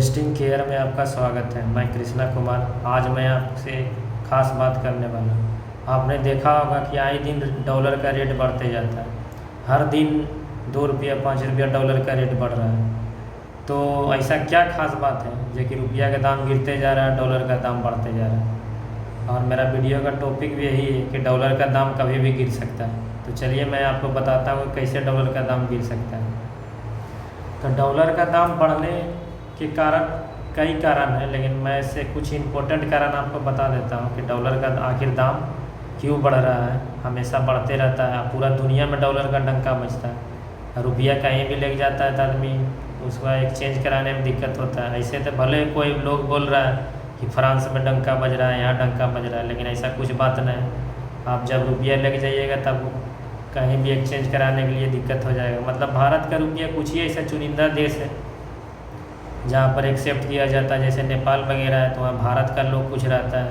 Investing care में आपका स्वागत है। मैं कृष्णा कुमार। आज मैं आपसे खास बात करने वाला हूँ। आपने देखा होगा कि आए दिन डॉलर का रेट बढ़ते जाता है। हर दिन 2 रुपया 5 रुपया डॉलर का रेट बढ़ रहा है। तो ऐसा क्या खास बात है जो कि रुपया का दाम गिरते जा रहा है, डॉलर का दाम बढ़ते जा रहा है। और मेरा वीडियो का टॉपिक भी यही है कि डॉलर का दाम कभी भी गिर सकता है। तो चलिए मैं आपको बताता हूँ कैसे डॉलर का दाम गिर सकता है। तो डॉलर का दाम बढ़ने के कारण कई कारण हैं, लेकिन मैं इससे कुछ इम्पोर्टेंट कारण आपको बता देता हूँ कि डॉलर का आखिर दाम क्यों बढ़ रहा है। हमेशा बढ़ते रहता है, पूरा दुनिया में डॉलर का डंका बजता है। रुपया कहीं भी लेके जाता है तो आदमी उसका एक्सचेंज कराने में दिक्कत होता है। ऐसे तो भले कोई लोग बोल रहा है कि फ्रांस में डंका बज रहा है, यहाँ डंका बज रहा है, लेकिन ऐसा कुछ बात नहीं। आप जब रुपया लेके जाइएगा तब कहीं भी एक्सचेंज कराने के लिए दिक्कत हो जाएगा। मतलब भारत का रुपया कुछ ही ऐसा चुनिंदा देश है जहाँ पर एक्सेप्ट किया जाता है। जैसे नेपाल वगैरह है तो वहाँ भारत का लोग कुछ रहता है,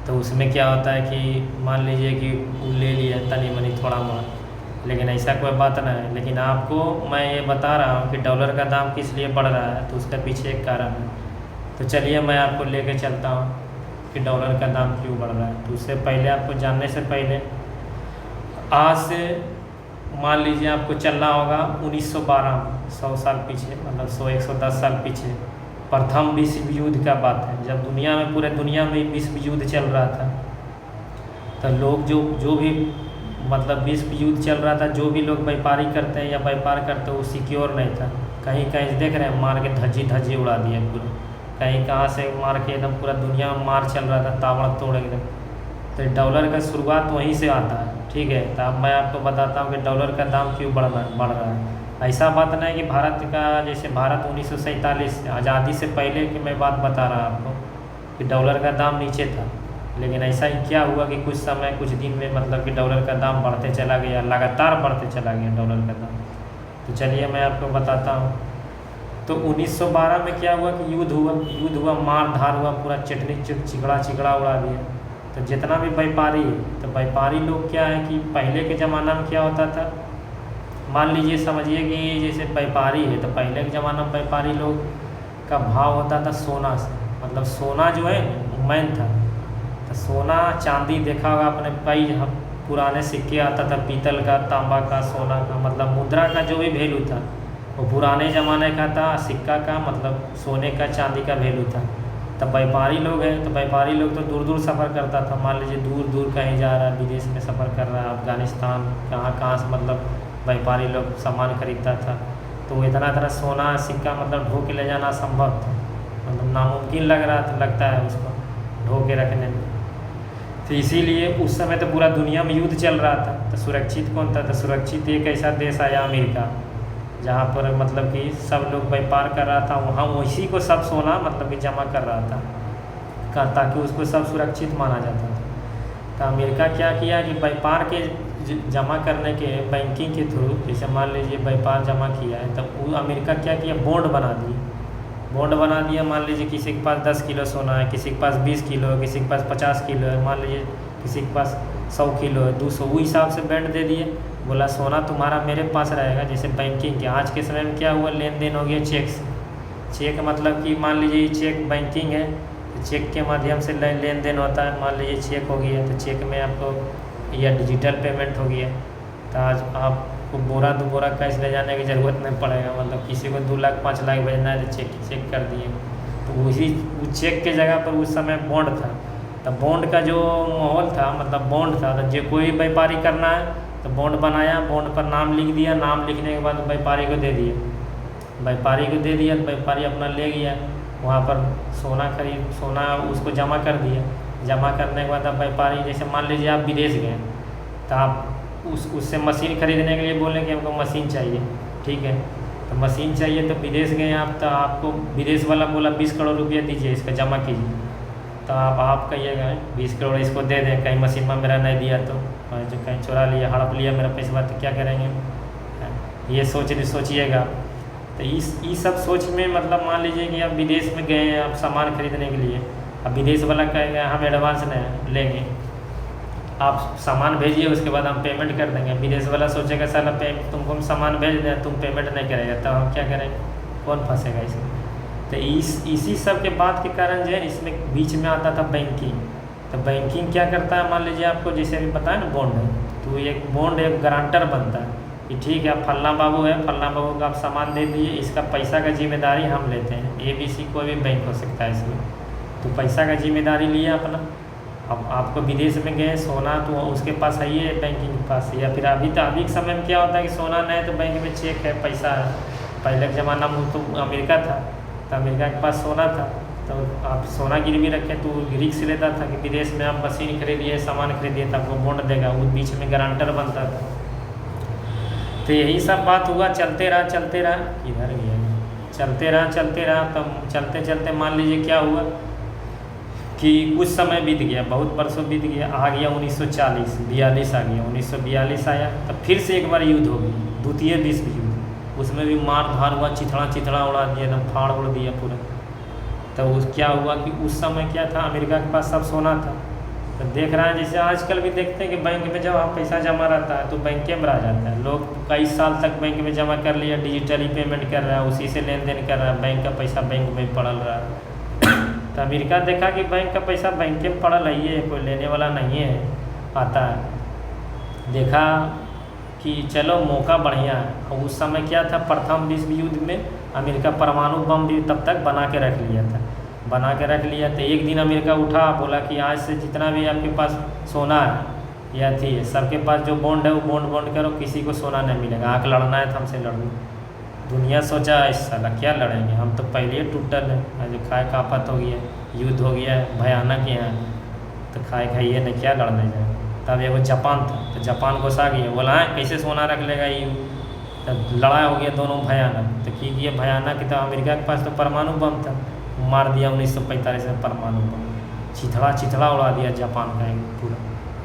तो उसमें क्या होता है कि मान लीजिए कि वो ले लिया तनी मनी थोड़ा बहुत, लेकिन ऐसा कोई बात नहीं है। लेकिन आपको मैं ये बता रहा हूँ कि डॉलर का दाम किस लिए बढ़ रहा है, तो उसका पीछे एक कारण है। तो चलिए मैं आपको लेके चलता हूँ कि डॉलर का दाम क्यों बढ़ रहा है। तो उससे पहले आपको जानने से पहले आज से मान लीजिए आपको चलना होगा 1912 में, 100 साल पीछे, मतलब 110 साल पीछे। प्रथम विश्व युद्ध का बात है, जब दुनिया में पूरे दुनिया में विश्व युद्ध चल रहा था। तो लोग जो भी मतलब विश्व युद्ध चल रहा था, जो भी लोग व्यापारी करते हैं या व्यापार करते हैं वो सिक्योर नहीं था। कहीं कहीं देख रहे हैं मार के धज्जी धज्जी उड़ा दिया पूरा, कहीं कहाँ से मार के एकदम पूरा दुनिया में मार चल रहा था, ताबड़ तोड़ एकदम। तो डॉलर का शुरुआत वहीं से आता है, ठीक है। तो अब मैं आपको बताता हूँ कि डॉलर का दाम क्यों बढ़ रहा है। ऐसा बात नहीं कि भारत का, जैसे भारत 1947 आज़ादी से पहले की मैं बात बता रहा आपको कि डॉलर का दाम नीचे था, लेकिन ऐसा ही क्या हुआ कि कुछ समय कुछ दिन में मतलब कि डॉलर का दाम बढ़ते चला गया, लगातार बढ़ते चला गया डॉलर का दाम। तो चलिए मैं आपको बताता हूँ। तो 1912 में क्या हुआ कि युद्ध हुआ, मार धार हुआ, पूरा चटनी चिकड़ा उड़ा दिया। तो जितना भी व्यापारी है, तो व्यापारी लोग क्या है कि पहले के ज़माना में क्या होता था, मान लीजिए समझिए कि जैसे व्यापारी है, तो पहले के ज़माना में व्यापारी लोग का भाव होता था सोना से। मतलब सोना जो है मैन था। तो सोना चांदी देखा होगा आपने, कई पुराने सिक्के आता था, पीतल का, तांबा का, सोना का, मतलब मुद्रा का जो भी वैल्यू था वो पुराने ज़माने का था। सिक्का का मतलब सोने का, चांदी का वैल्यू था। तब व्यापारी लोग हैं, तो व्यापारी लोग तो दूर दूर सफ़र करता था। मान लीजिए दूर दूर कहीं जा रहा है, विदेश में सफ़र कर रहा है, अफ़गानिस्तान, कहाँ से मतलब व्यापारी लोग सामान खरीदता था। तो वो इतना सोना सिक्का मतलब ढो के ले जाना असंभव था, मतलब नामुमकिन लगता है उसको ढो के रखने में। तो इसीलिए उस समय तो पूरा दुनिया में युद्ध चल रहा था। तो सुरक्षित कौन था, तो सुरक्षित एक ऐसा देश आया अमेरिका, जहाँ पर मतलब कि सब लोग व्यापार कर रहा था, वहाँ उसी को सब सोना मतलब कि जमा कर रहा था ताकि उसको सब सुरक्षित माना जाता था। तो अमेरिका क्या किया कि व्यापार के जमा करने के बैंकिंग के थ्रू, जैसे मान लीजिए व्यापार जमा किया है, तो वो अमेरिका क्या किया, बॉन्ड बना दिया। मान लीजिए किसी के पास 10 किलो सोना है, किसी के पास 20 किलो है, किसी के पास 50 किलो है, मान लीजिए किसी के पास 100 किलो है, 200, वो हिसाब से बॉन्ड दे दिए। बोला सोना तुम्हारा मेरे पास रहेगा। जैसे बैंकिंग के आज के समय में क्या हुआ, लेन देन हो गया चेक से। चेक मतलब कि मान लीजिए चेक बैंकिंग है, तो चेक के माध्यम से लेन देन होता है। मान लीजिए चेक हो गया, तो चेक में आपको या डिजिटल पेमेंट हो गया, तो आज आपको बोरा 2 बोरा कैश ले जाने की ज़रूरत नहीं पड़ेगा। मतलब किसी को 2 लाख 5 लाख भेजना है तो चेक कर दिए। तो उस चेक के जगह पर उस समय बॉन्ड था। तो बॉन्ड का जो माहौल था, मतलब बॉन्ड था, तो जो कोई व्यापारी करना है तो बॉन्ड बनाया, बॉन्ड पर नाम लिख दिया, नाम लिखने के बाद व्यापारी को दे दिया, तो व्यापारी अपना ले गया वहाँ पर सोना उसको जमा कर दिया। जमा करने के बाद अब व्यापारी, जैसे मान लीजिए आप विदेश गए, तो आप उससे मशीन खरीदने के लिए बोलें कि हमको मशीन चाहिए, ठीक है। तो मशीन चाहिए, तो विदेश गए आप, तो आपको विदेश वाला बोला 20 करोड़ रुपया दीजिए, इसका जमा कीजिए। तो आप कहिएगा 20 करोड़ इसको दे दें, कहीं मशीन में मेरा नहीं दिया तो जो कहीं चुरा लिया, हड़प लिया मेरा पैसा, तो क्या करेंगे, ये सोचिएगा। तो इस सब सोच में मतलब मान लीजिए कि आप विदेश में गए हैं आप सामान खरीदने के लिए, अब विदेश वाला कहेगा हम एडवांस नहीं लेंगे, आप सामान भेजिए उसके बाद हम पेमेंट कर देंगे। विदेश वाला सोचेगा साला तुमको हम सामान भेज दें, तुम पेमेंट नहीं करेगा, तो हम क्या करेंगे, कौन फंसेगा इसमें। तो इसी सब के बात के कारण जो है इसमें बीच में आता था बैंकिंग। तो बैंकिंग क्या करता है, मान लीजिए आपको जैसे अभी बताया ना बॉन्ड है, तो एक बॉन्ड एक गारंटर बनता है कि ठीक है आप फल्ला बाबू है, फल्ला बाबू का आप सामान दे दिए, इसका पैसा का जिम्मेदारी हम लेते हैं। ABC कोई भी बैंक हो सकता है इसमें, तो पैसा का जिम्मेदारी लिया अपना। अब आपको विदेश में गए सोना तो उसके पास है ये बैंकिंग के पास, या फिर अभी के समय में क्या होता है कि सोना नहीं है तो बैंक में चेक है, पैसा है। पहले के ज़माना में तो अमेरिका था, तो अमेरिका के पास सोना था, तो आप सोना गिरवी रखें तो रिस्क लेता था कि विदेश में आप मशीन खरीदिए, सामान खरीदिए तो आपको बॉन्ड देगा, वो बीच में गारंटर बनता था। तो यही सब बात हुआ, चलते रहा इधर गया, चलते रहा तब चलते चलते मान लीजिए क्या हुआ कि कुछ समय बीत गया, बहुत बरसों बीत गया, आ गया 1940 42 आ गया, 1942 आया, तब फिर से एक बार युद्ध हो गई, द्वितीय विश्व युद्ध। उसमें भी मार धार हुआ, चिथड़ा उड़ा दिया, एकदम फाड़ उड़ दिया पूरा। तो उस क्या हुआ कि उस समय क्या था, अमेरिका के पास सब सोना था। तो देख रहा है जैसे आजकल भी देखते हैं कि बैंक में जब आप पैसा जमा रहता है तो बैंक में रह जाता है, लोग कई साल तक बैंक में जमा कर लिया, डिजिटली पेमेंट कर रहा है, उसी से लेन देन कर रहा है, बैंक का पैसा बैंक में पड़ल रहा है। तो अमेरिका देखा कि बैंक का पैसा बैंक में पड़ल है, ये कोई लेने वाला नहीं है, आता है। देखा कि चलो मौका बढ़िया है। और उस समय क्या था, प्रथम विश्व युद्ध में अमेरिका परमाणु बम भी तब तक बना के रख लिया था। तो एक दिन अमेरिका उठा, बोला कि आज से जितना भी आपके पास सोना है या थी सबके पास जो बॉन्ड है वो बॉन्ड करो, किसी को सोना नहीं मिलेगा। आँख लड़ना है तो हमसे लड़ो। दुनिया सोचा इस साला क्या लड़ेंगे, हम तो पहले ही टूटल है, जो खाए का आफत हो गया, युद्ध हो गया भयानक यहाँ, तो खाइए नहीं, क्या लड़ने जाए। तब एगो जापान था, तो जापान गुस्सा गया, बोला है कैसे सोना रख लेगा ये। तब लड़ाई हो गया दोनों भयानक। तो की किया भयानक, तो अमेरिका के पास तो परमाणु बम था, मार दिया 1945 में परमाणु बम, चिथड़ा उड़ा दिया जापान का, पूरा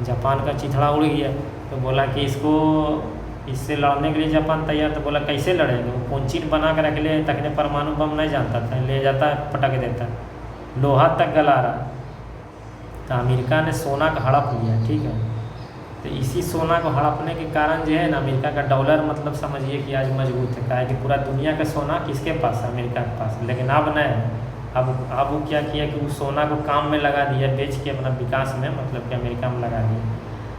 जापान का चिथड़ा उड़ गया। तो बोला कि इससे लड़ने के लिए जापान तैयार। तो बोला कैसे लड़ेंगे, वो कौन चीज बना कर रख ले, तकने परमाणु बम नहीं जानता था, ले जाता है पटक देता, लोहा तक गला रहा। तो अमेरिका ने सोना का हड़प लिया, ठीक है। तो इसी सोना को हड़पने के कारण जो है ना, अमेरिका का डॉलर मतलब समझिए कि आज मजबूत है। कहा कि पूरा दुनिया का सोना किसके पास है, अमेरिका के पास। लेकिन अब नहीं, अब वो क्या किया कि उस सोना को काम में लगा दिया, बेच के अपना विकास में, मतलब कि अमेरिका में लगा दिया।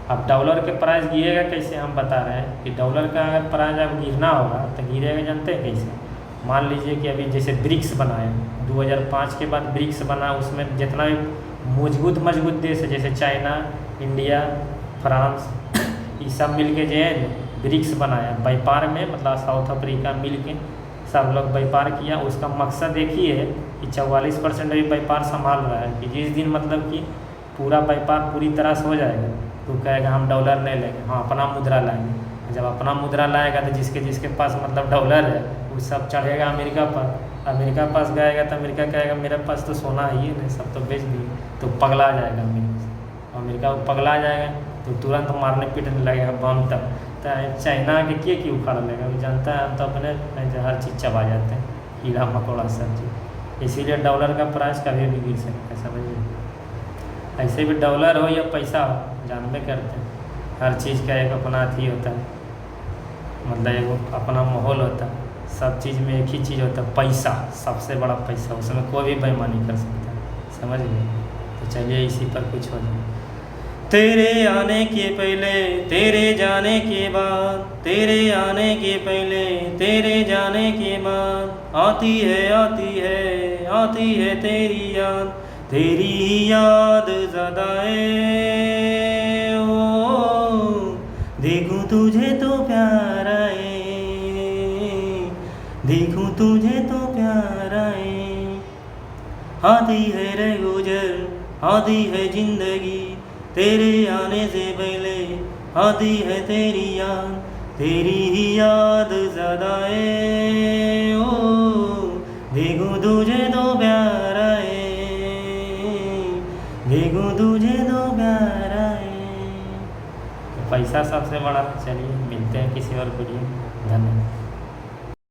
अब डॉलर के प्राइस गिरेगा कैसे, हम बता रहे हैं कि डॉलर का अगर प्राइस अब गिरना होगा तो गिरेगा, जानते हैं कैसे। मान लीजिए कि अभी जैसे ब्रिक्स बनाए 2005 के बाद, ब्रिक्स बना, उसमें जितना भी मजबूत देश है जैसे चाइना, इंडिया, फ्रांस, ये सब मिल के जो है ब्रिक्स बनाया व्यापार में, मतलब साउथ अफ्रीका मिल के सब लोग व्यापार किया। उसका मकसद एक ही है कि 44% अभी व्यापार संभाल रहा है, कि जिस दिन मतलब कि पूरा व्यापार पूरी तरह से हो जाएगा तो कहेगा हम डॉलर नहीं लेंगे, हाँ अपना मुद्रा लाएंगे। जब अपना मुद्रा लाएगा तो जिसके पास मतलब डॉलर है वो सब चढ़ेगा अमेरिका पर। अमेरिका पास गएगा तो अमेरिका कहेगा मेरे पास तो सोना है ही नहीं, सब तो बेच दिए, तो पगला जाएगा अमेरिका पगला जाएगा तो तुरंत मारने पीटने लगेगा बम तक। तो चाइना के क्यों उखाड़ लेगा, वो जानता है हम तो अपने हर चीज़ चबा जाते हैं, कीड़ा मकोड़ा सब चीज़। इसीलिए डॉलर का प्राइस कभी भी गिर सकता है, समझिए। ऐसे भी डॉलर हो या पैसा हो, जानबे करते हैं हर चीज़ का एक अपना अथी होता है, मतलब एक अपना माहौल होता है। सब चीज़ में एक ही चीज़ होता है, पैसा सबसे बड़ा पैसा, उसमें कोई भी बेईमानी कर सकता है, समझ गए। तो चलिए इसी पर कुछ हो जाए। तेरे आने के पहले तेरे जाने के बाद, तेरे आने के पहले तेरे जाने के बाद, आती है तेरी याद, तेरी याद ज़्यादाए ओ, देखूं तुझे तो प्यार आए, देखूं तुझे तो प्यार आए। आती है रे गुजर, आती है जिंदगी, तेरे आने से पहले आती है तेरी याद, तेरी ही याद ज़्यादा है ओ, देखूं तुझे तो प्यार आए, देखूं तुझे तो प्यार आए। तो पैसा सबसे बड़ा। चलिए मिलते हैं किसी और वीडियो, धन्यवाद।